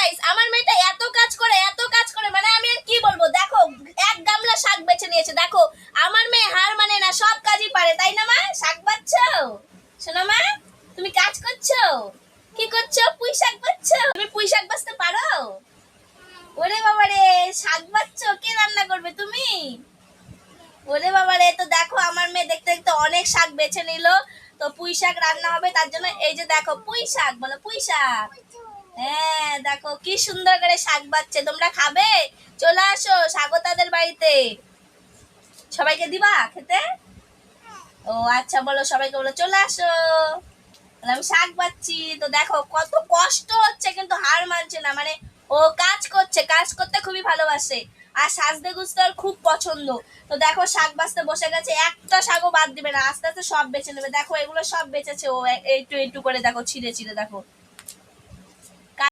Guys, আমার মেয়েটা এত কাজ করে মানে আমি আর কি বলবো। দেখো এক গামলা শাক বেছে নিয়েছে। দেখো আমার মেয়ে হার মানে না, সব কাজই পারে, তাই না মা? শাক বাচ্ছো শোনো মা, তুমি কাজ করছো, কি করছো? পুঁই শাক বাচ্ছো? তুমি পুঁই শাক বাছতে পারো? ওরে বাবা রে, শাক বাচ্ছো, কে রান্না করবে তুমি? ওরে বাবা রে, তো দেখো আমার মেয়ে দেখতে দেখতে অনেক শাক বেছে নিল। তো পুঁই শাক রান্না হবে, তার জন্য এই যে দেখো পুঁই শাক, বলো পুঁই শাক। হ্যাঁ দেখো কি সুন্দর করে শাক বাচ্ছে। তোমরা খাবে? চলে আসো স্বাগতাদের বাড়িতে। সবাইকে দিবা খেতে? ও আচ্ছা, বলো সবাইকে, বলো চলে আসো। তাহলে আমি শাক বাচ্ছি। তো দেখো কত কষ্ট হচ্ছে, কিন্তু হার মানছে না। মানে ও কাজ করছে, কাজ করতে খুবই ভালোবাসে, আর সাজতে গুজতে ওর খুব পছন্দ। তো দেখো শাক বাছতে বসে গেছে, একটা শাকও বাদ দিবে না, আস্তে আস্তে সব বেছে নেবে। দেখো এগুলো সব বেঁচেছে ও, একটু একটু করে দেখো ছিঁড়ে ছিঁড়ে দেখো।